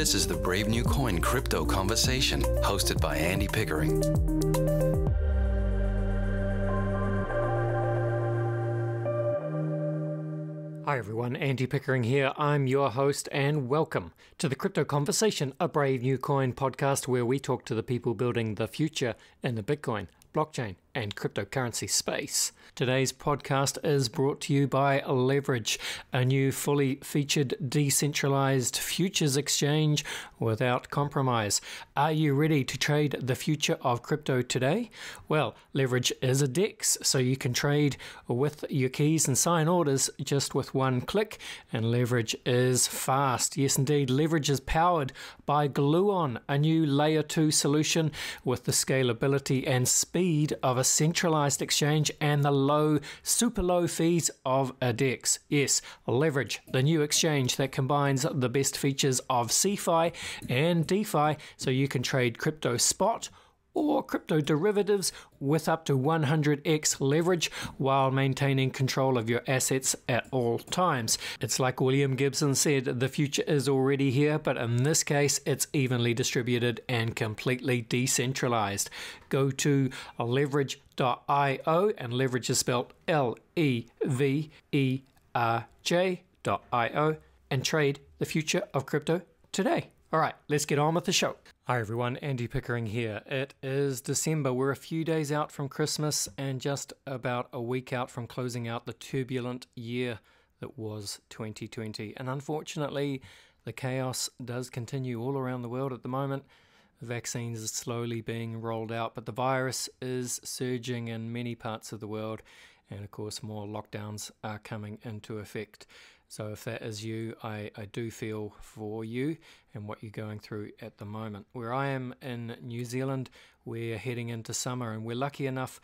This is the Brave New Coin Crypto Conversation, hosted by Andy Pickering. Hi everyone, Andy Pickering here. I'm your host and welcome to the Crypto Conversation, a Brave New Coin podcast where we talk to the people building the future in the Bitcoin, blockchain and cryptocurrency space. Today's podcast is brought to you by Leverage, a new fully featured decentralized futures exchange without compromise. Are you ready to trade the future of crypto today? Well, Leverage is a DEX, so you can trade with your keys and sign orders just with one click, and Leverage is fast. Yes, indeed, Leverage is powered by Gluon, a new layer 2 solution with the scalability and speed of a centralized exchange and the super low fees of a DEX. Yes, Leverage, the new exchange that combines the best features of CeFi and DeFi, so you can trade crypto spot or crypto derivatives with up to 100x leverage while maintaining control of your assets at all times. It's like William Gibson said, the future is already here, but in this case, it's evenly distributed and completely decentralized. Go to leverage.io, and leverage is spelled Leverj.io, and trade the future of crypto today. All right, let's get on with the show. Hi everyone, Andy Pickering here. It is December. We're a few days out from Christmas and just about a week out from closing out the turbulent year that was 2020. And unfortunately, the chaos does continue all around the world at the moment. Vaccines are slowly being rolled out, but the virus is surging in many parts of the world. And of course, more lockdowns are coming into effect. So if that is you, I do feel for you and what you're going through at the moment. Where I am in New Zealand, we're heading into summer, and we're lucky enough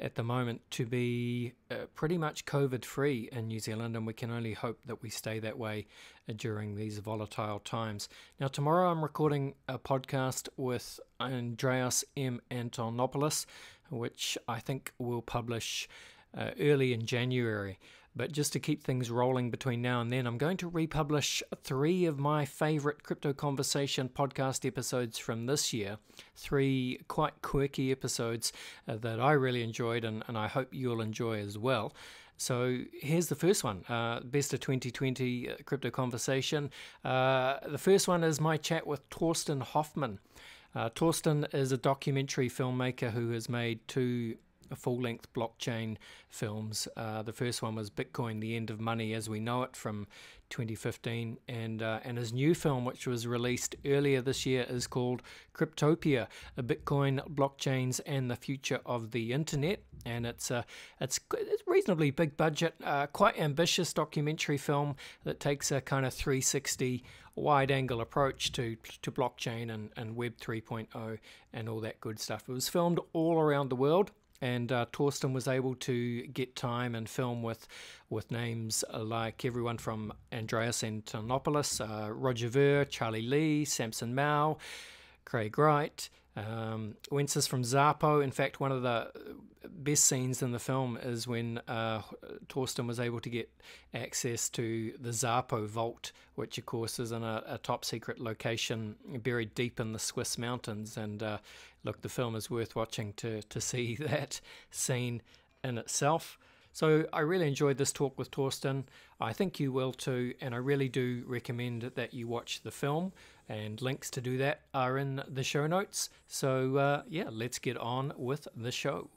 at the moment to be pretty much COVID-free in New Zealand, and we can only hope that we stay that way during these volatile times. Now, tomorrow I'm recording a podcast with Andreas M. Antonopoulos, which I think will publish early in January. But just to keep things rolling between now and then, I'm going to republish 3 of my favorite Crypto Conversation podcast episodes from this year. 3 quite quirky episodes that I really enjoyed, and I hope you'll enjoy as well. So here's the first one, Best of 2020 Crypto Conversation. The first one is my chat with Torsten Hoffman. Torsten is a documentary filmmaker who has made 2 full-length blockchain films. The first one was Bitcoin, The End of Money as We Know It from 2015, and his new film, which was released earlier this year, is called Cryptopia, a Bitcoin, blockchains and the future of the internet. And it's reasonably big budget, quite ambitious documentary film that takes a kind of 360 wide-angle approach to blockchain and Web 3.0 and all that good stuff. It was filmed all around the world. And Torsten was able to get time and film with names like everyone from Andreas Antonopoulos, Roger Ver, Charlie Lee, Samson Mao, Craig Wright, Wences from Zappo. In fact, one of the best scenes in the film is when Torsten was able to get access to the Zappo vault, which of course is in a top secret location buried deep in the Swiss mountains. And look, the film is worth watching to see that scene in itself. So I really enjoyed this talk with Torsten. I think you will too, and I really do recommend that you watch the film, and links to do that are in the show notes. So yeah, let's get on with the show.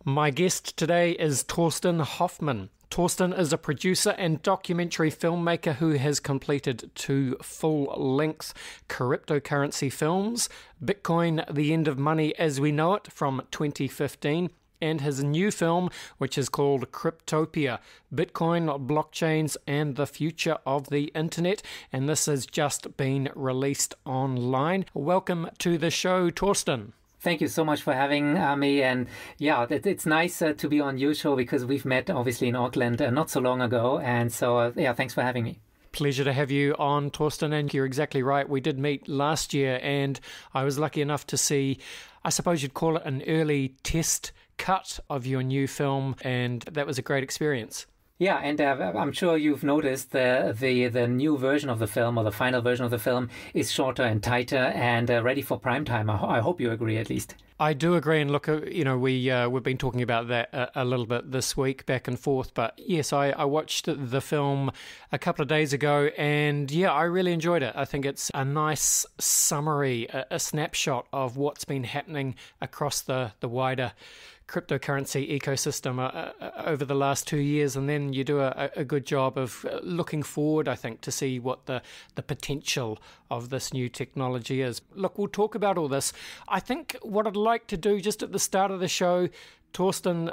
My guest today is Torsten Hoffman. Torsten is a producer and documentary filmmaker who has completed 2 full-length cryptocurrency films, Bitcoin, The End of Money as We Know It from 2015, and his new film, which is called Cryptopia, Bitcoin, Blockchains and the Future of the Internet, and this has just been released online. Welcome to the show, Torsten. Thank you so much for having me. And yeah, it's nice to be on your show because we've met obviously in Auckland not so long ago. And so, yeah, thanks for having me. Pleasure to have you on, Torsten, and you're exactly right. We did meet last year, and I was lucky enough to see, I suppose you'd call it an early test cut of your new film, and that was a great experience. Yeah, and I'm sure you've noticed the new version of the film, or the final version of the film, is shorter and tighter and ready for prime time. I hope you agree, at least. I do agree, and look, we've been talking about that a little bit this week, back and forth. But yes, I watched the film a couple of days ago, and yeah, I really enjoyed it. I think it's a nice summary, a snapshot of what's been happening across the wider cryptocurrency ecosystem over the last 2 years, and then you do a good job of looking forward, I think, to see what the potential of this new technology is. Look, we'll talk about all this. I think what I'd like to do just at the start of the show, Torsten,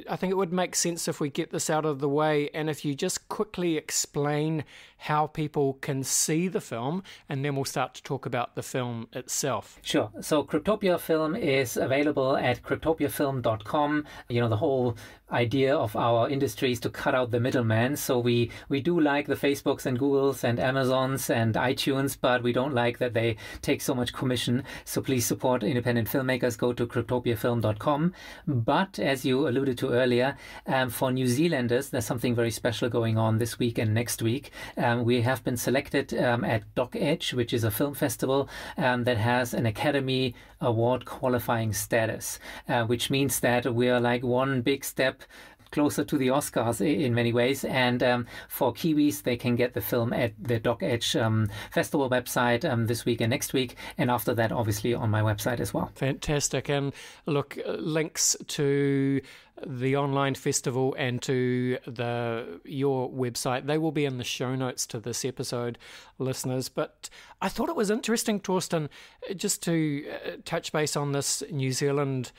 I think it would make sense if we get this out of the way, and if you just quickly explain how people can see the film, and then we'll start to talk about the film itself. Sure. So Cryptopia film is available at cryptopiafilm.com. The whole idea of our industry is to cut out the middleman. So we do like the Facebooks and Googles and Amazons and iTunes, but we don't like that they take so much commission. So please support independent filmmakers. Go to cryptopiafilm.com. But as you alluded to earlier, for New Zealanders, there's something very special going on this week and next week. We have been selected at Doc Edge, which is a film festival that has an Academy Award qualifying status, which means that we are like one big step closer to the Oscars in many ways. And for Kiwis, they can get the film at the Doc Edge festival website this week and next week. And after that, obviously, on my website as well. Fantastic. And look, links to the online festival and to your website, they will be in the show notes to this episode, listeners. But I thought it was interesting, Torsten, just to touch base on this New Zealand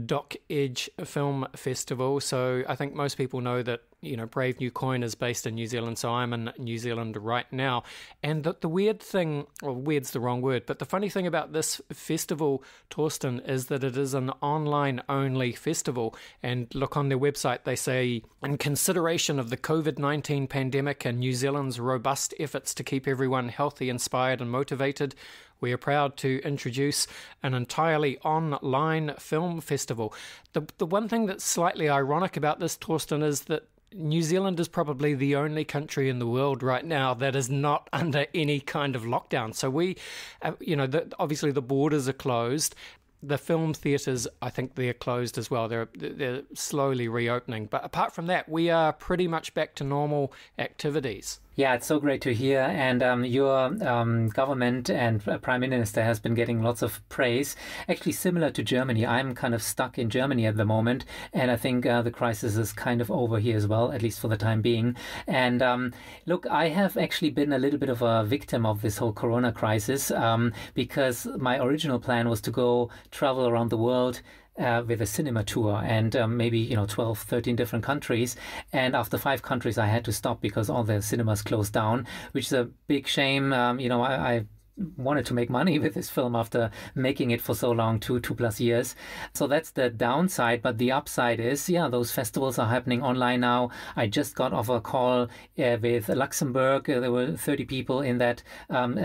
Doc Edge Film Festival. So I think most people know that, Brave New Coin is based in New Zealand, so I'm in New Zealand right now. And the weird thing, well, weird's the wrong word, but the funny thing about this festival, Torsten, is that it is an online-only festival. And look, on their website, they say, in consideration of the COVID-19 pandemic and New Zealand's robust efforts to keep everyone healthy, inspired and motivated, we are proud to introduce an entirely online film festival. The one thing that's slightly ironic about this, Torsten, is that New Zealand is probably the only country in the world right now that is not under any kind of lockdown. So we, obviously the borders are closed. The film theatres, I think they're closed as well. They're slowly reopening. But apart from that, we are pretty much back to normal activities. Yeah, it's so great to hear. And your government and Prime Minister has been getting lots of praise, actually similar to Germany. I'm kind of stuck in Germany at the moment, and I think the crisis is kind of over here as well, at least for the time being. And look, I have actually been a little bit of a victim of this whole corona crisis because my original plan was to go travel around the world with a cinema tour and maybe 12, 13 different countries. And after 5 countries, I had to stop because all the cinemas closed down, which is a big shame. I wanted to make money with this film after making it for so long, two plus years. So that's the downside. But the upside is, those festivals are happening online now. I just got off a call with Luxembourg. There were 30 people in that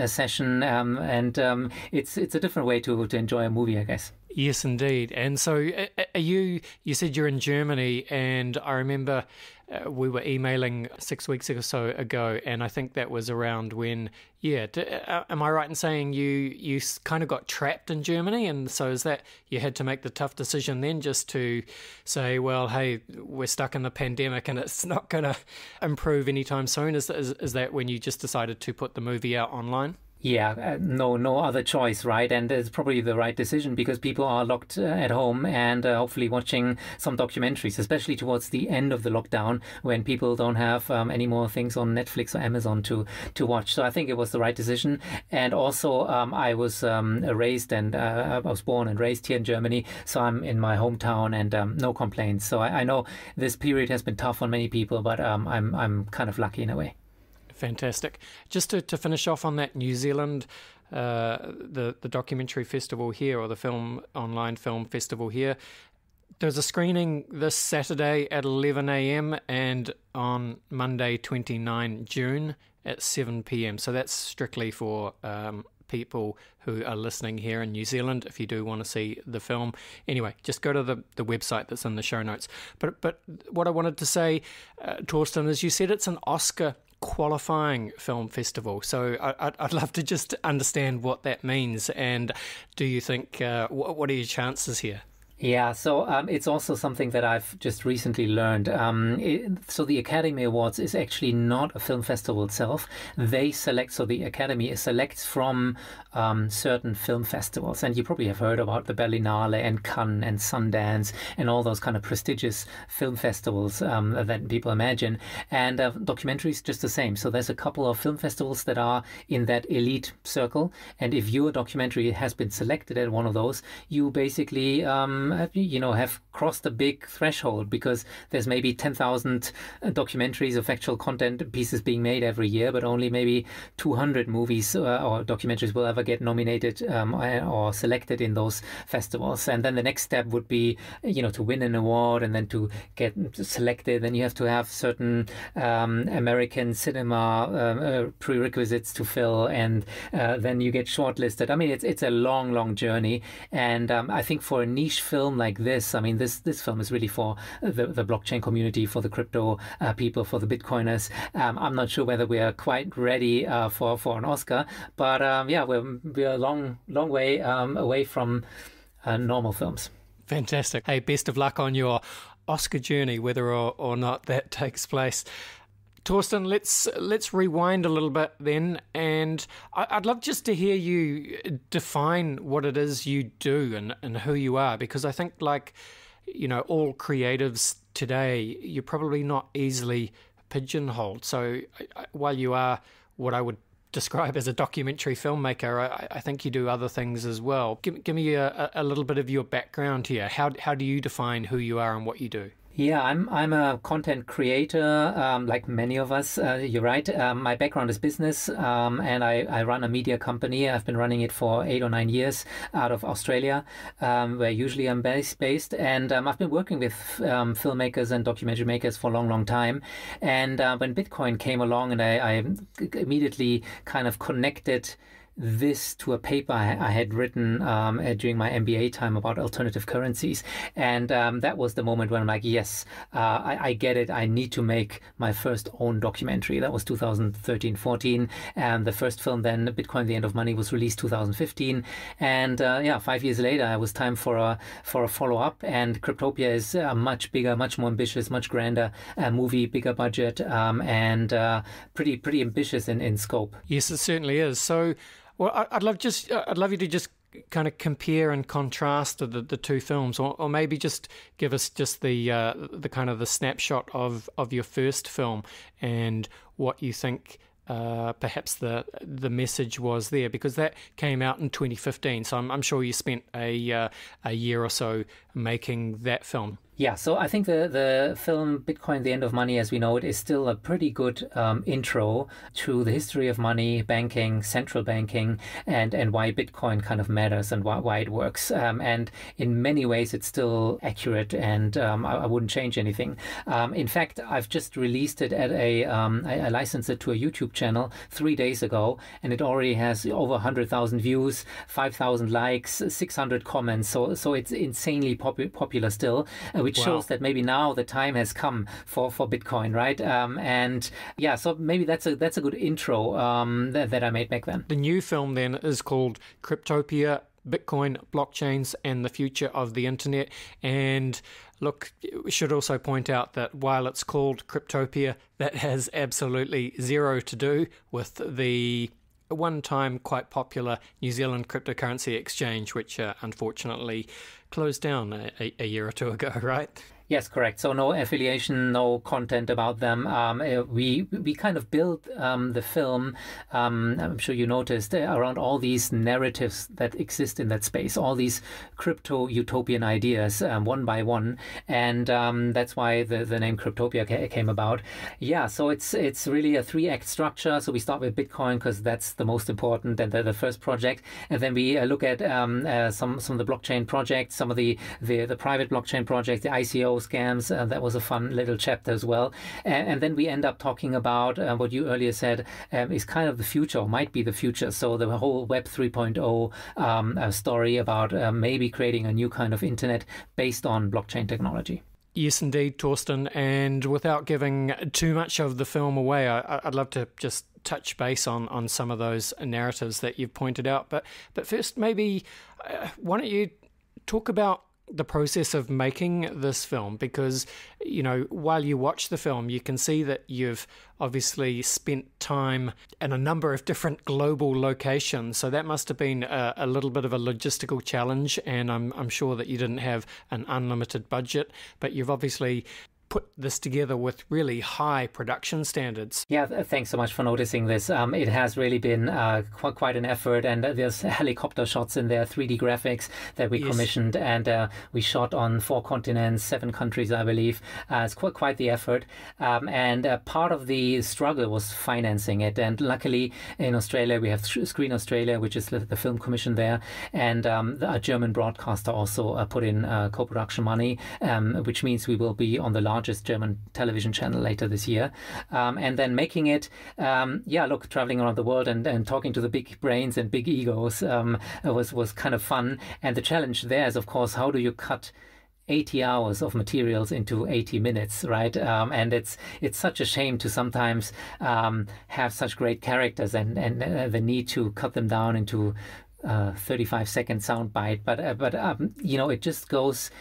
session. And it's a different way to enjoy a movie, I guess. Yes, indeed. And so you said you're in Germany, and I remember we were emailing 6 weeks or so ago, and I think that was around when, am I right in saying you kind of got trapped in Germany, and so is that you had to make the tough decision then just to say, well, hey, we're stuck in the pandemic and it's not going to improve anytime soon? Is that when you just decided to put the movie out online? Yeah, no other choice, right? And it's probably the right decision because people are locked at home and hopefully watching some documentaries, especially towards the end of the lockdown when people don't have any more things on Netflix or Amazon to watch. So I think it was the right decision. And also I was raised and I was born and raised here in Germany. So I'm in my hometown and no complaints. So I know this period has been tough on many people, but I'm kind of lucky in a way. Fantastic. Just to finish off on that, New Zealand, the documentary festival here, or the online film festival here, there's a screening this Saturday at 11 a.m. and on Monday, 29 June at 7 p.m. So that's strictly for people who are listening here in New Zealand if you do want to see the film. Anyway, just go to the website that's in the show notes. But what I wanted to say, Torsten, is you said it's an Oscar qualifying film festival. So I'd love to just understand what that means. And do you think, what are your chances here? Yeah, so it's also something that I've just recently learned. So the Academy Awards is actually not a film festival itself. They select, so the Academy selects from certain film festivals. And you probably have heard about the Berlinale and Cannes and Sundance and all those kind of prestigious film festivals that people imagine. And documentary is just the same. So there's a couple of film festivals that are in that elite circle. And if your documentary has been selected at one of those, you basically have crossed a big threshold, because there's maybe 10,000 documentaries of factual content pieces being made every year, but only maybe 200 movies or documentaries will ever get nominated or selected in those festivals. And then the next step would be, to win an award and then to get selected. Then you have to have certain American cinema prerequisites to fill, and then you get shortlisted. I mean, it's a long, long journey. And I think for a niche film like this, I mean, this film is really for the blockchain community, for the crypto people, for the Bitcoiners. I'm not sure whether we are quite ready for an Oscar, but we're a long way away from normal films. Fantastic. Hey, best of luck on your Oscar journey, whether or not that takes place. Torsten, let's rewind a little bit then, and I'd love just to hear you define what it is you do and who you are, because I think, like, all creatives today, you're probably not easily pigeonholed. So while you are what I would describe as a documentary filmmaker, I think you do other things as well. Give me a little bit of your background here. How do you define who you are and what you do? Yeah, I'm a content creator, like many of us. You're right. My background is business, and I run a media company. I've been running it for 8 or 9 years out of Australia, where usually I'm based. And I've been working with filmmakers and documentary makers for a long, long time. And when Bitcoin came along, and I immediately kind of connected this to a paper I had written during my MBA time about alternative currencies. And that was the moment when I'm like, yes, I get it. I need to make my first own documentary. That was 2013-14. And the first film then, Bitcoin, The End of Money, was released 2015. And 5 years later, it was time for a follow-up. And Cryptopia is a much bigger, much more ambitious, much grander movie, bigger budget, and pretty ambitious in scope. Yes, it certainly is. So, well, I'd love you to just kind of compare and contrast the two films, or maybe just give us just the kind of the snapshot of your first film and what you think perhaps the message was there, because that came out in 2015. So I'm sure you spent a year or so making that film. Yeah, so I think the film Bitcoin, The End of Money as we know it is still a pretty good intro to the history of money, banking, central banking, and why Bitcoin kind of matters and why it works. And in many ways, it's still accurate, and I wouldn't change anything. In fact, I've just released it at I licensed it to a YouTube channel 3 days ago, and it already has over 100,000 views, 5,000 likes, 600 comments. So it's insanely popular still, which shows that maybe now the time has come for Bitcoin, right? So maybe that's a good intro that I made back then. The new film then is called Cryptopia, Bitcoin, Blockchains, and the Future of the Internet. And look, we should also point out that while it's called Cryptopia, that has absolutely zero to do with the one-time quite popular New Zealand cryptocurrency exchange, which unfortunately closed down a year or two ago, right? Yes, correct. So no affiliation, no content about them. We kind of built the film, I'm sure you noticed, around all these narratives that exist in that space, all these crypto utopian ideas, one by one. And that's why the name Cryptopia came about. Yeah, so it's really a 3-act structure. So we start with Bitcoin because that's the most important and the first project. And then we look at some of the blockchain projects, some of the private blockchain projects, the ICOs, scams. That was a fun little chapter as well. And then we end up talking about what you earlier said is kind of the future, or might be the future. So the whole Web 3.0 story about maybe creating a new kind of internet based on blockchain technology. Yes, indeed, Torsten. And without giving too much of the film away, I'd love to just touch base on some of those narratives that you've pointed out. But first, maybe why don't you talk about the process of making this film? Because, you know, while you watch the film, you can see that you've obviously spent time in a number of different global locations. So that must have been a little bit of a logistical challenge. And I'm sure that you didn't have an unlimited budget, but you've obviously put this together with really high production standards. Yeah, thanks so much for noticing this. It has really been quite an effort, and there's helicopter shots in there, 3D graphics that we commissioned, and we shot on 4 continents, 7 countries, I believe. It's quite the effort, and part of the struggle was financing it. And luckily, in Australia, we have Screen Australia, which is the film commission there, and a German broadcaster also put in co-production money, which means we will be on the largest German television channel later this year. And then making it, traveling around the world and talking to the big brains and big egos was kind of fun. And the challenge there is, of course, how do you cut 80 hours of materials into 80 minutes, right? And it's such a shame to sometimes have such great characters and the need to cut them down into 35-second soundbite. But you know, it just goes.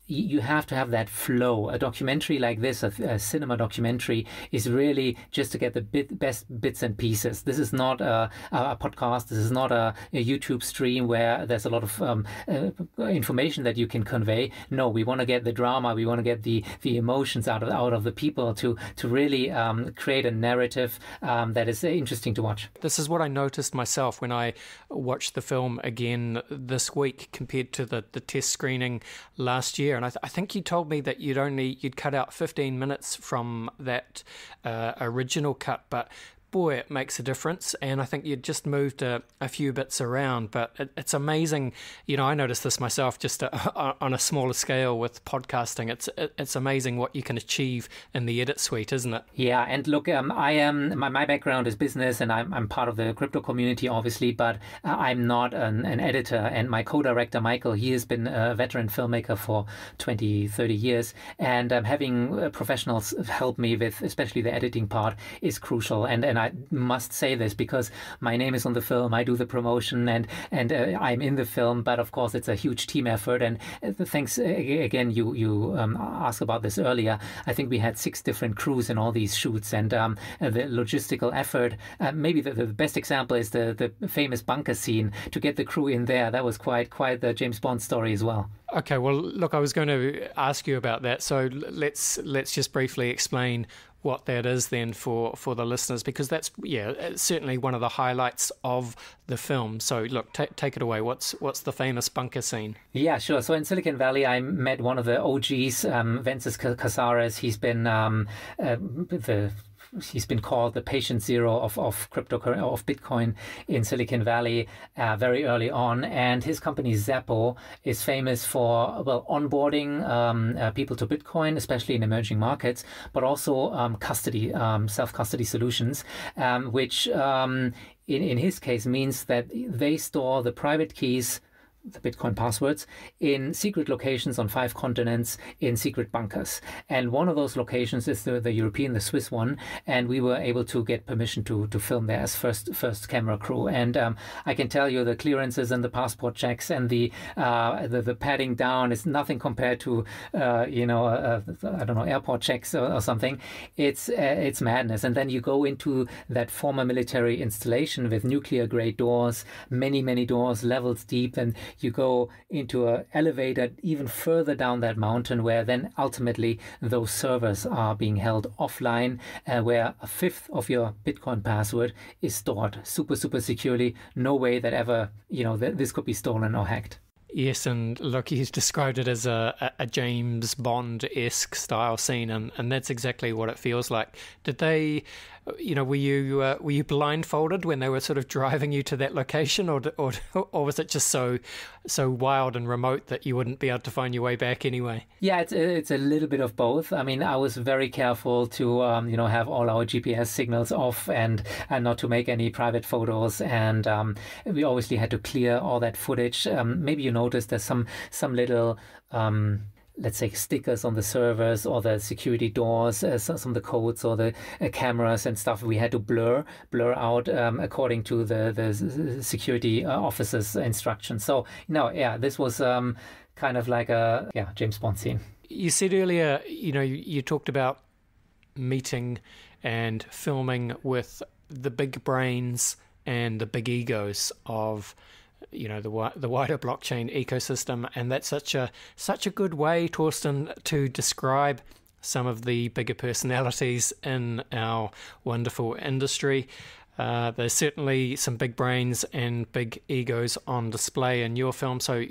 You have to have that flow. A documentary like this, a cinema documentary, is really just to get the best bits and pieces. This is not a podcast. This is not a YouTube stream where there's a lot of information that you can convey. No, we want to get the drama. We want to get the emotions out of the people to really create a narrative that is interesting to watch. This is what I noticed myself when I watched the film again this week compared to the test screening last year. And I think you told me that you'd cut out 15 minutes from that original cut, but boy, it makes a difference. And I think you'd just moved a few bits around, but it's amazing. You know, I noticed this myself just on a smaller scale with podcasting. It's amazing what you can achieve in the edit suite, isn't it? Yeah, and look, my background is business, and I'm part of the crypto community, obviously, but I'm not an editor. And my co-director, Michael, he has been a veteran filmmaker for 20, 30 years, and having professionals help me with especially the editing part is crucial. And I must say this because my name is on the film, I do the promotion, and I'm in the film, but of course it's a huge team effort. And thanks again, you asked about this earlier. I think we had 6 different crews in all these shoots, and the logistical effort, maybe the best example is the famous bunker scene. To get the crew in there, that was quite the James Bond story as well. Okay, well, look, I was going to ask you about that, so let's just briefly explain what that is then for the listeners, because that's certainly one of the highlights of the film. So look, take it away. What's the famous bunker scene? Yeah, sure. So in Silicon Valley, I met one of the OGs, Vences Casares. He's been called the patient zero of cryptocurrency, of Bitcoin in Silicon Valley very early on. And his company Zappo is famous for, onboarding people to Bitcoin, especially in emerging markets, but also custody, self-custody solutions, which in his case means that they store the private keys, the Bitcoin passwords, in secret locations on 5 continents in secret bunkers. And one of those locations is the European, the Swiss one. And we were able to get permission to film there as first camera crew. And I can tell you the clearances and the passport checks and the padding down is nothing compared to, I don't know, airport checks or something. It's madness. And then you go into that former military installation with nuclear grade doors, many doors, levels deep, and you go into an elevator even further down that mountain, where then ultimately those servers are being held offline, where 1/5 of your Bitcoin password is stored super securely. No way that ever, this could be stolen or hacked. Yes, and look, he's described it as a James Bond-esque style scene, and that's exactly what it feels like. Did they, were you blindfolded when they were sort of driving you to that location, or was it just so wild and remote that you wouldn't be able to find your way back anyway? Yeah, it's a little bit of both. I mean, I was very careful to have all our GPS signals off and not to make any private photos, and we obviously had to clear all that footage. Maybe you noticed there's some little let's say stickers on the servers or the security doors, some of the codes or the cameras and stuff we had to blur out according to the security officer's instructions. So this was kind of like a James Bond scene. You said earlier, you talked about meeting and filming with the big brains and the big egos of the wider blockchain ecosystem, and that's such a good way, Torsten, to describe some of the bigger personalities in our wonderful industry. There's certainly some big brains and big egos on display in your film. So,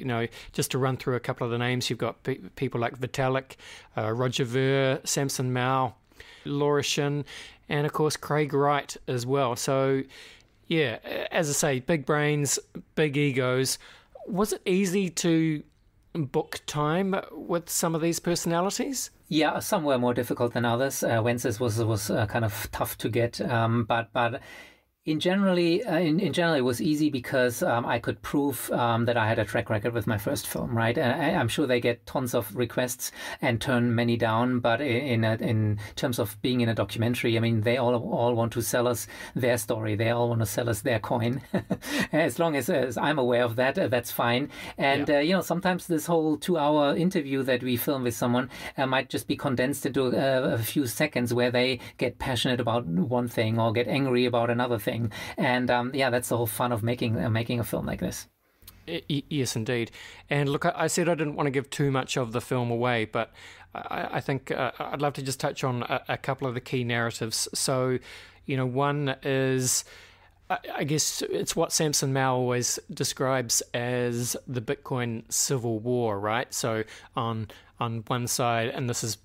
just to run through a couple of the names, you've got people like Vitalik, Roger Ver, Samson Mow, Laura Shin, and of course Craig Wright as well. So yeah, as I say, big brains, big egos. Was it easy to book time with some of these personalities? Yeah, some were more difficult than others. Wences was kind of tough to get, but in general, it was easy because I could prove that I had a track record with my first film, right? I'm sure they get tons of requests and turn many down, but in terms of being in a documentary, I mean, they all want to sell us their story. They all want to sell us their coin. As long as I'm aware of that, that's fine. And sometimes this whole 2-hour interview that we film with someone might just be condensed into a few seconds where they get passionate about one thing or get angry about another thing. And that's the whole fun of making a film like this. Yes, indeed. And look, I said I didn't want to give too much of the film away, but I think I'd love to just touch on a couple of the key narratives. So, one is, I guess it's what Samson Mow always describes as the Bitcoin civil war, right? So on one side, and this is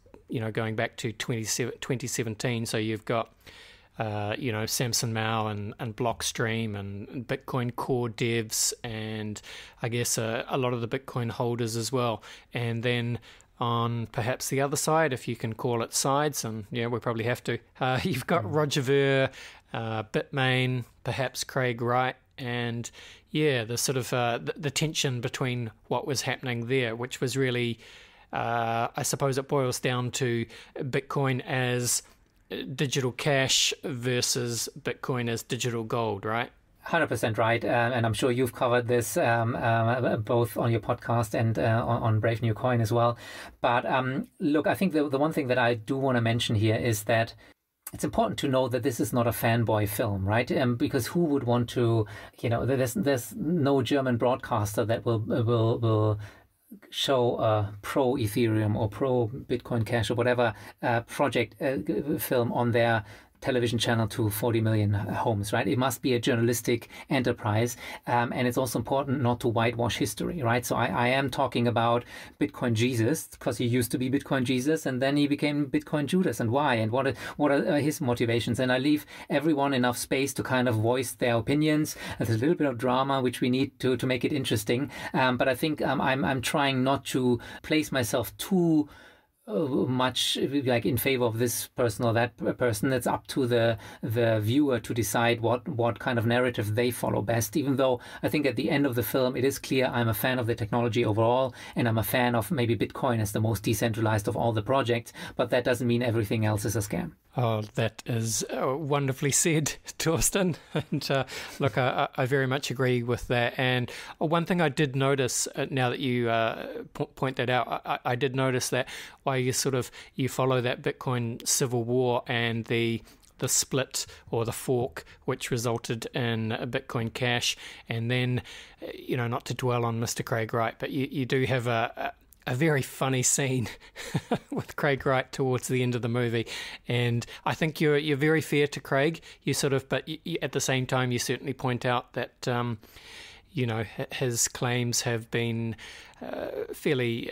going back to 2017, so you've got Samson Mow and Blockstream and Bitcoin core devs, and I guess a lot of the Bitcoin holders as well. And then on perhaps the other side, if you can call it sides, and we probably have to, you've got Roger Ver, Bitmain, perhaps Craig Wright, and the sort of the tension between what was happening there, which was really, I suppose it boils down to Bitcoin as digital cash versus Bitcoin as digital gold, right? 100% right, and I'm sure you've covered this both on your podcast and on Brave New Coin as well. But look, I think the one thing that I do want to mention here is that it's important to know that this is not a fanboy film, right? Because who would want to, there's no German broadcaster that will show a pro Ethereum or pro Bitcoin Cash or whatever project film on their television channel to 40 million homes, right? It must be a journalistic enterprise. And it's also important not to whitewash history, right? So I am talking about Bitcoin Jesus, because he used to be Bitcoin Jesus and then he became Bitcoin Judas. And why? And what are his motivations? And I leave everyone enough space to kind of voice their opinions. There's a little bit of drama, which we need to make it interesting. But I think I'm trying not to place myself too much like in favor of this person or that person. It's up to the viewer to decide what kind of narrative they follow best, even though I think at the end of the film it is clear I'm a fan of the technology overall, and I'm a fan of maybe Bitcoin as the most decentralized of all the projects, but that doesn't mean everything else is a scam. Oh, that is wonderfully said, Torsten. And look, I very much agree with that. And one thing I did notice, now that you point that out, I did notice that while you follow that Bitcoin civil war and the split or the fork, which resulted in Bitcoin Cash, and then, not to dwell on Mr. Craig Wright, but you do have a very funny scene with Craig Wright towards the end of the movie, and I think you're very fair to Craig. But at the same time, you certainly point out that his claims have been fairly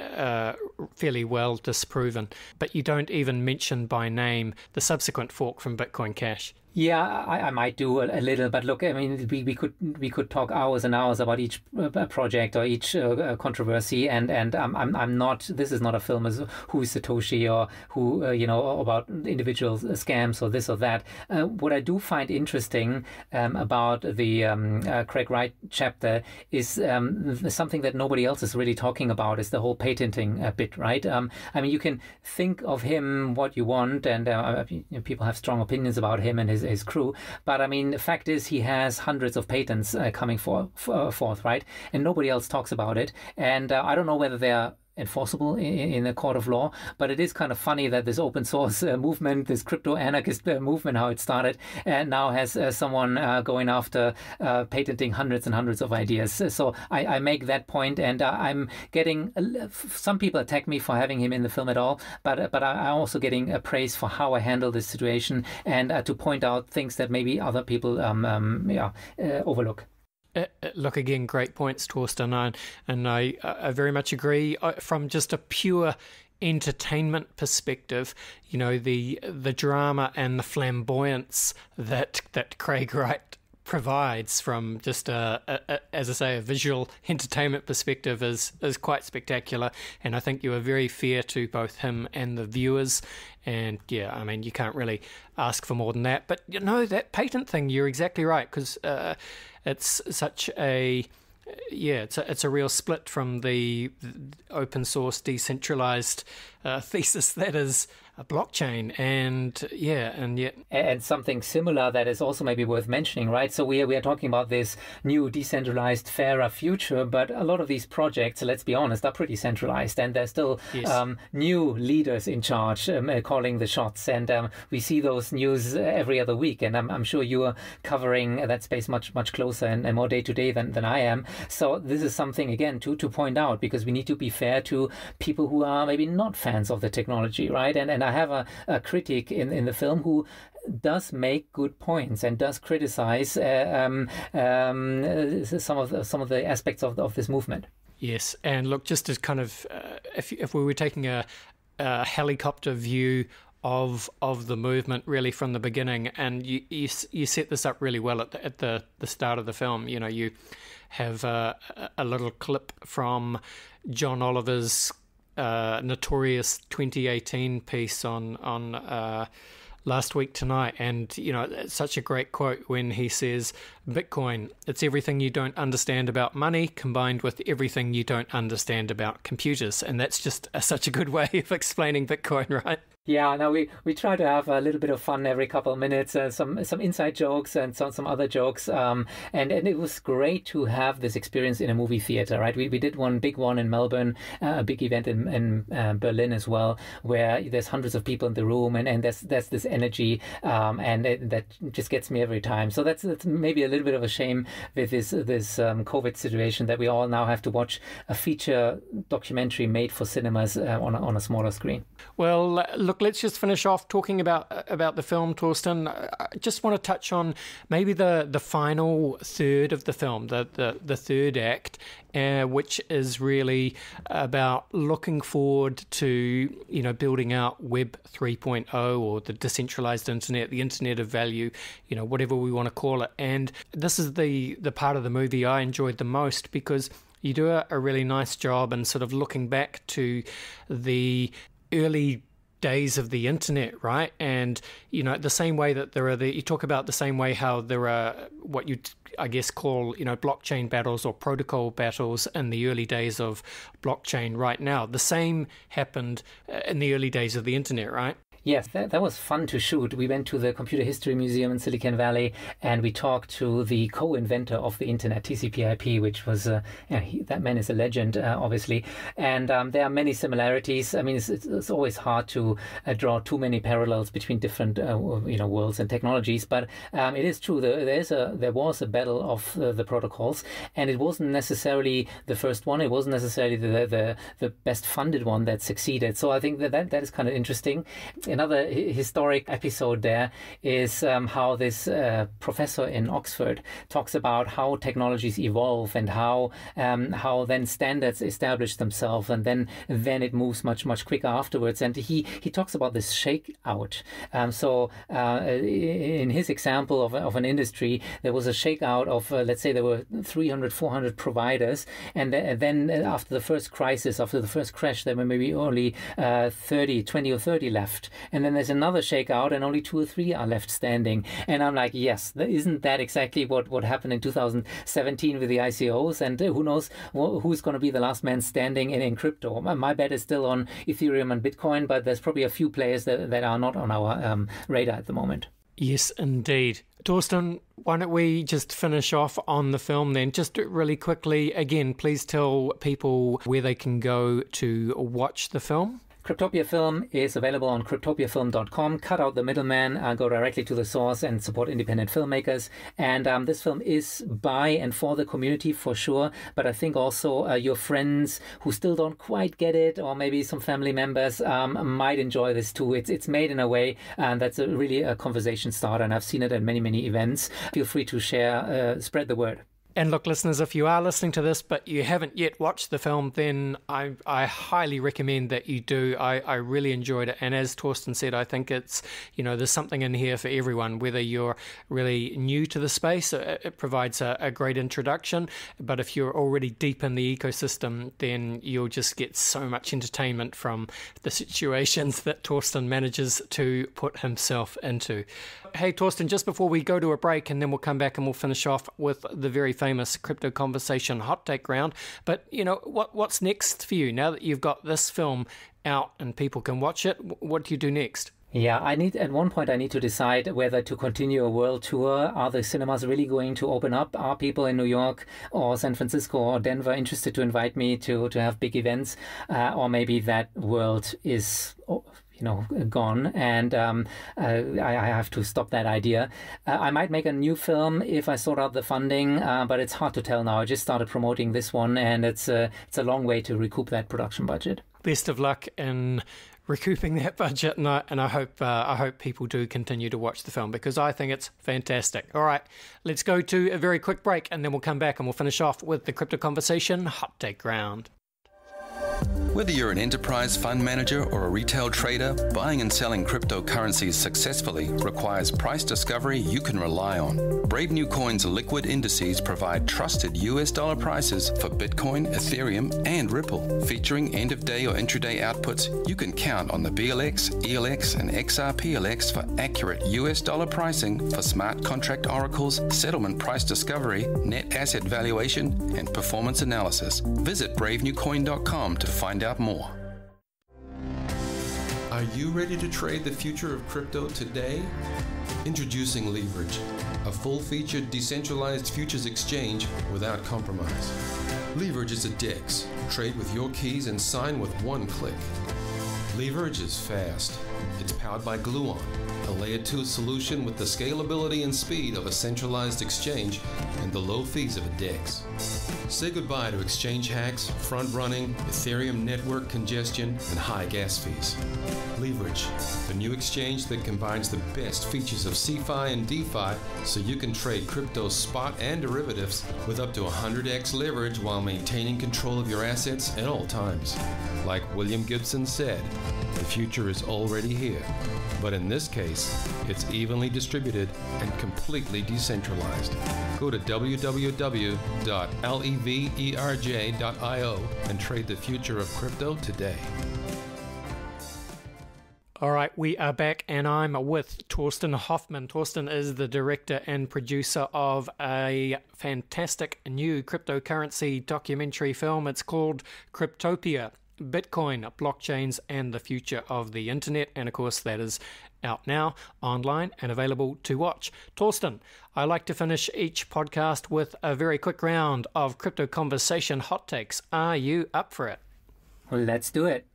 well disproven. But you don't even mention by name the subsequent fork from Bitcoin Cash. Yeah, I might do a little, but look, I mean, we could talk hours and hours about each project or each controversy, and I'm not. This is not a film as who is Satoshi or who about individual scams or this or that. What I do find interesting about the Craig Wright chapter is something that nobody else is really talking about, is the whole patenting bit, right? I mean, you can think of him what you want, and people have strong opinions about him and his crew, but I mean, the fact is he has hundreds of patents coming forth, right? And nobody else talks about it, and I don't know whether they're enforceable in a court of law, but it is kind of funny that this open source movement, this crypto anarchist movement, how it started, and now has someone going after patenting hundreds and hundreds of ideas. So I make that point, and I'm getting some people attack me for having him in the film at all, but I'm also getting praise for how I handle this situation, and to point out things that maybe other people overlook. Look, again, great points, Torsten, and I very much agree. From just a pure entertainment perspective, the drama and the flamboyance that Craig Wright provides from just as I say, a visual entertainment perspective is quite spectacular, and I think you are very fair to both him and the viewers. And yeah, I mean, you can't really ask for more than that. But that patent thing, you're exactly right, because it's such a it's a real split from the open source decentralized thesis that is a blockchain, and something similar that is also maybe worth mentioning, right? So we are talking about this new decentralized, fairer future, but a lot of these projects, let's be honest, are pretty centralized, and there's still new leaders in charge calling the shots, and we see those news every other week, and I'm sure you are covering that space much closer and more day to day than I am. So this is something, again, to point out, because we need to be fair to people who are maybe not fans of the technology, right? And I have a critic in the film who does make good points and does criticize some of the aspects of this movement. Yes, and look, just as kind of if we were taking a helicopter view of the movement really from the beginning, and you set this up really well at the start of the film. You have a little clip from John Oliver's notorious 2018 piece on Last Week Tonight, and it's such a great quote when he says, "Bitcoin, it's everything you don't understand about money combined with everything you don't understand about computers," and that's just such a good way of explaining Bitcoin, right? Yeah, no, we try to have a little bit of fun every couple of minutes, some inside jokes and some other jokes, and it was great to have this experience in a movie theater, right? We did one big one in Melbourne, a big event in Berlin as well, where there's hundreds of people in the room, and there's this energy, and that just gets me every time. So that's maybe a little bit of a shame with this COVID situation, that we all now have to watch a feature documentary made for cinemas on a smaller screen. Well, look, let's just finish off talking about the film, Torsten. I just want to touch on maybe the final third of the film, the third act, which is really about looking forward to building out Web 3.0, or the decentralized internet, the internet of value, whatever we want to call it. And this is the part of the movie I enjoyed the most, because you do a really nice job in sort of looking back to the early days of the internet, right? And the same way that there are you talk about the same way how there are what you I guess call blockchain battles or protocol battles in the early days of blockchain. Right now, the same happened in the early days of the internet, right? Yes, that was fun to shoot. We went to the Computer History Museum in Silicon Valley, and we talked to the co-inventor of the internet, TCP/IP, which was that man is a legend, obviously. And there are many similarities. I mean, it's always hard to draw too many parallels between different worlds and technologies. But it is true. There was a battle of the protocols, and it wasn't necessarily the first one. It wasn't necessarily the best funded one that succeeded. So I think that is kind of interesting. another historic episode there is how this professor in Oxford talks about how technologies evolve and how then standards establish themselves, and then it moves much quicker afterwards. And he talks about this shakeout. In his example of an industry, there was a shakeout of let's say there were 300, 400 providers, and then after the first crisis, after the first crash, there were maybe only 20 or 30 left, and then there's another shakeout and only 2 or 3 are left standing. And I'm like, yes, isn't that exactly what happened in 2017 with the ICOs? And who knows who's going to be the last man standing in crypto. My bet is still on Ethereum and Bitcoin, but there's probably a few players that are not on our radar at the moment. Yes, indeed. Torsten, why don't we just finish off on the film then? Just really quickly, again, please tell people where they can go to watch the film. Cryptopia Film is available on cryptopiafilm.com. Cut out the middleman, go directly to the source and support independent filmmakers. And this film is by and for the community for sure, but I think also your friends who still don't quite get it, or maybe some family members might enjoy this too. It's made in a way that's really a conversation starter, and I've seen it at many events. Feel free to share, spread the word. And look, listeners, if you are listening to this but you haven't yet watched the film, then I highly recommend that you do. I really enjoyed it. And as Torsten said, I think it's, there's something in here for everyone, whether you're really new to the space, it provides a great introduction. But if you're already deep in the ecosystem, then you'll just get so much entertainment from the situations that Torsten manages to put himself into. Hey, Torsten, just before we go to a break, and then we'll come back and we'll finish off with the very famous Crypto Conversation hot take round. But, what's next for you now that you've got this film out and people can watch it? What do you do next? Yeah, at one point I need to decide whether to continue a world tour. Are the cinemas really going to open up? Are people in New York or San Francisco or Denver interested to invite me to have big events? Or maybe that world is gone, and I have to stop that idea. I might make a new film if I sort out the funding, but it's hard to tell now. I just started promoting this one, and it's a long way to recoup that production budget. Best of luck in recouping that budget, and I hope people do continue to watch the film, because I think it's fantastic. All right, let's go to a very quick break, and then we'll come back and we'll finish off with the Crypto Conversation hot take round. Whether you're an enterprise fund manager or a retail trader, buying and selling cryptocurrencies successfully requires price discovery you can rely on. Brave New Coin's liquid indices provide trusted US dollar prices for Bitcoin, Ethereum, and Ripple. Featuring end-of-day or intraday outputs, you can count on the BLX, ELX, and XRPLX for accurate US dollar pricing for smart contract oracles, settlement price discovery, net asset valuation, and performance analysis. Visit bravenewcoin.com to find out more. Are you ready to trade the future of crypto today? Introducing Leverage, a full-featured decentralized futures exchange without compromise. Leverage is a DEX. Trade with your keys and sign with one click. Leverage is fast. It's powered by Gluon, a Layer 2 solution with the scalability and speed of a centralized exchange and the low fees of a DEX. Say goodbye to exchange hacks, front-running, Ethereum network congestion, and high gas fees. Leverage, the new exchange that combines the best features of CeFi and DeFi so you can trade crypto spot and derivatives with up to 100x leverage while maintaining control of your assets at all times. Like William Gibson said, the future is already here, but in this case, it's evenly distributed and completely decentralized. Go to www.leverj.io and trade the future of crypto today. All right, we are back, and I'm with Torsten Hoffman. Torsten is the director and producer of a fantastic new cryptocurrency documentary film. It's called Cryptopia: Bitcoin, Blockchains, and the Future of the Internet. And of course, that is out now, online, and available to watch. Torsten, I like to finish each podcast with a very quick round of Crypto Conversation hot takes. Are you up for it? Well, let's do it.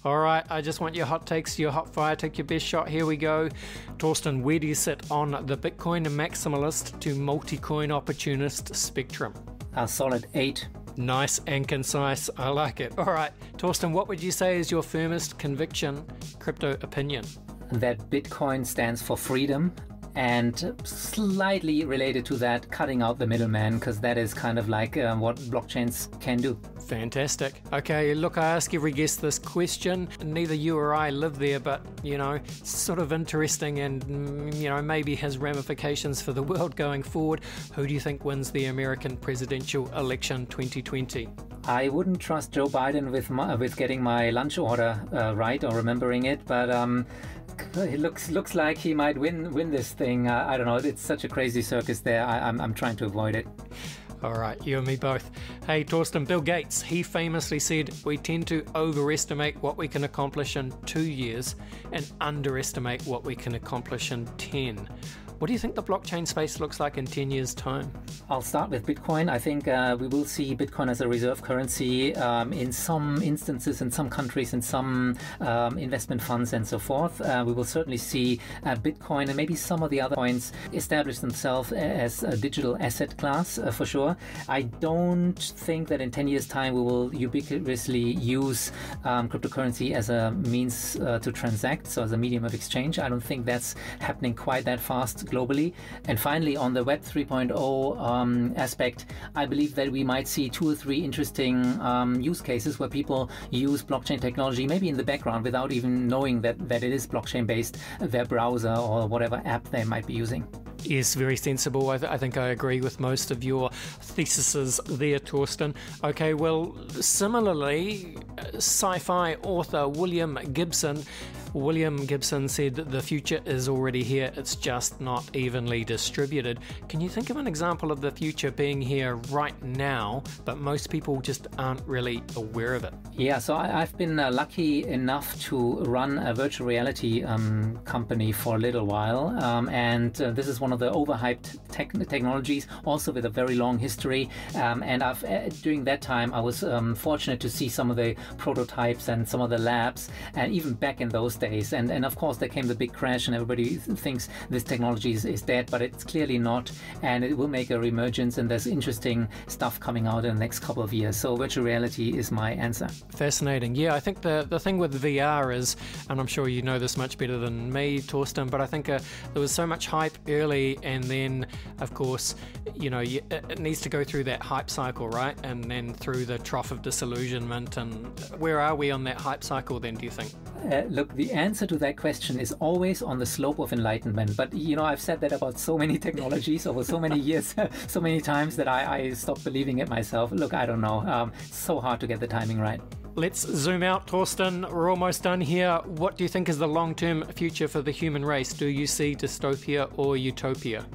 All right, I just want your hot takes, your hot fire. Take your best shot. Here we go. Torsten, where do you sit on the Bitcoin maximalist to multi-coin opportunist spectrum? A solid 8. Nice and concise. I like it. All right, Torsten, what would you say is your firmest conviction crypto opinion? that Bitcoin stands for freedom, and slightly related to that, cutting out the middleman, because that is kind of like what blockchains can do. Fantastic. Okay, look, I ask every guest this question. Neither you or I live there, but, sort of interesting and, maybe has ramifications for the world going forward. Who do you think wins the American presidential election 2020? I wouldn't trust Joe Biden with getting my lunch order right or remembering it, but it looks like he might win this thing. I don't know. It's such a crazy circus there. I'm trying to avoid it. All right, you and me both. Hey, Torsten, Bill Gates, he famously said, we tend to overestimate what we can accomplish in 2 years and underestimate what we can accomplish in 10. What do you think the blockchain space looks like in 10 years' time? I'll start with Bitcoin. I think we will see Bitcoin as a reserve currency in some instances, in some countries, in some investment funds and so forth. We will certainly see Bitcoin and maybe some of the other coins establish themselves as a digital asset class for sure. I don't think that in 10 years' time we will ubiquitously use cryptocurrency as a means to transact, so as a medium of exchange. I don't think that's happening quite that fast globally. And finally, on the Web 3.0 aspect, I believe that we might see 2 or 3 interesting use cases where people use blockchain technology maybe in the background without even knowing that it is blockchain based, their browser or whatever app they might be using. Yes, very sensible. I think I agree with most of your theses there, Torsten. Okay, well, similarly, sci-fi author William Gibson said that the future is already here, it's just not evenly distributed. Can you think of an example of the future being here right now, but most people just aren't really aware of it? Yeah, so I've been lucky enough to run a virtual reality company for a little while, and this is one of the overhyped technologies, also with a very long history, and during that time I was fortunate to see some of the prototypes and some of the labs, and even back in those days, and of course there came the big crash and everybody thinks this technology is dead, but it's clearly not, and it will make a reemergence, and there's interesting stuff coming out in the next couple of years. So virtual reality is my answer. Fascinating. Yeah, I think the thing with VR is, and I'm sure you know this much better than me, Torsten, but I think there was so much hype early, and then of course it needs to go through that hype cycle, right? And then through the trough of disillusionment. And where are we on that hype cycle then, do you think? Look, the answer to that question is always on the slope of enlightenment. But, I've said that about so many technologies over so many years, so many times that I stopped believing it myself. Look, I don't know. It's so hard to get the timing right. Let's zoom out, Torsten. We're almost done here. What do you think is the long-term future for the human race? Do you see dystopia or utopia?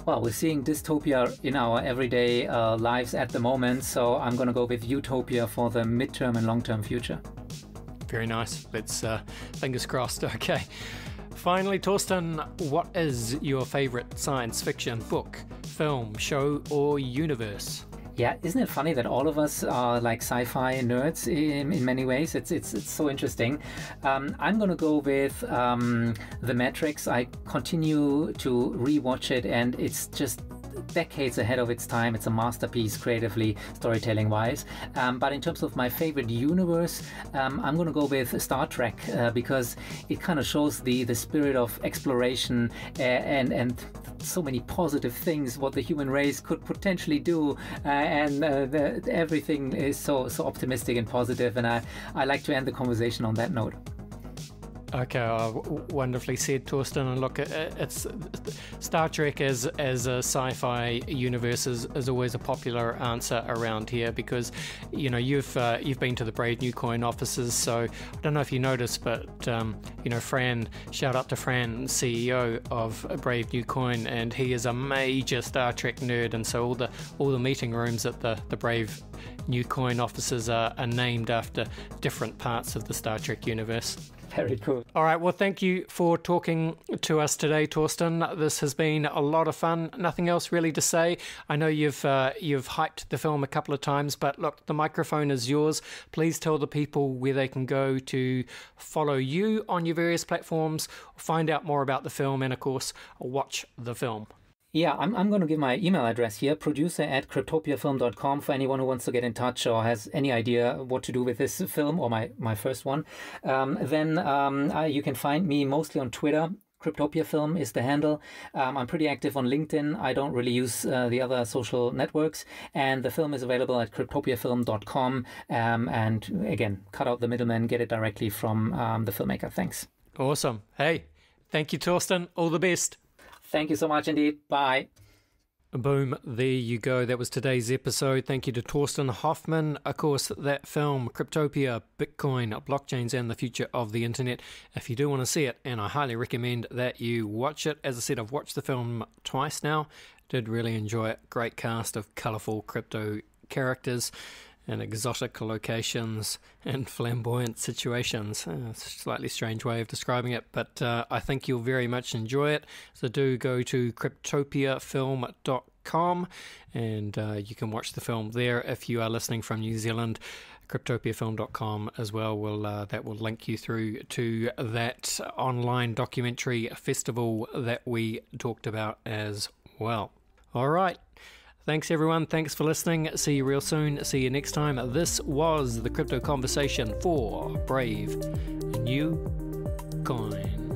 Well, we're seeing dystopia in our everyday lives at the moment, so I'm going to go with utopia for the midterm and long-term future. Very nice. Let's fingers crossed. Okay. Finally, Torsten, what is your favorite science fiction book, film, show, or universe? Yeah, isn't it funny that all of us are like sci-fi nerds in many ways? It's so interesting. I'm going to go with The Matrix. I continue to rewatch it, and it's just decades ahead of its time. It's a masterpiece creatively, storytelling wise. But in terms of my favorite universe, I'm going to go with Star Trek because it kind of shows the spirit of exploration and so many positive things what the human race could potentially do, and everything is so optimistic and positive, and I like to end the conversation on that note. Okay, wonderfully said, Torsten. And look, it's Star Trek as a sci-fi universe is always a popular answer around here because you've been to the Brave New Coin offices, so I don't know if you noticed, but Fran, shout out to Fran, CEO of Brave New Coin, and he is a major Star Trek nerd, and so all the meeting rooms at the Brave New Coin offices are named after different parts of the Star Trek universe. Very cool. All right, well, thank you for talking to us today, Torsten. This has been a lot of fun. Nothing else really to say. I know you've hyped the film a couple of times, but look, the microphone is yours. Please tell the people where they can go to follow you on your various platforms, find out more about the film, and of course, watch the film. Yeah, I'm going to give my email address here, producer@cryptopiafilm.com, for anyone who wants to get in touch or has any idea what to do with this film or my first one. You can find me mostly on Twitter. Cryptopia Film is the handle. I'm pretty active on LinkedIn. I don't really use the other social networks. And the film is available at cryptopiafilm.com. And again, cut out the middleman, get it directly from the filmmaker. Thanks. Awesome. Hey, thank you, Torsten. All the best. Thank you so much indeed. Bye. Boom, there you go. That was today's episode. Thank you to Torsten Hoffman. Of course, that film, Cryptopia, Bitcoin, blockchains, and the future of the internet. If you do want to see it, and I highly recommend that you watch it. As I said, I've watched the film twice now. Did really enjoy it. Great cast of colourful crypto characters and exotic locations and flamboyant situations. It's a slightly strange way of describing it, but I think you'll very much enjoy it. So do go to cryptopiafilm.com and you can watch the film there. If you are listening from New Zealand, cryptopiafilm.com as well. That will link you through to that online documentary festival that we talked about as well. All right. Thanks, everyone. Thanks for listening. See you real soon. See you next time. This was the Crypto Conversation for Brave New Coin.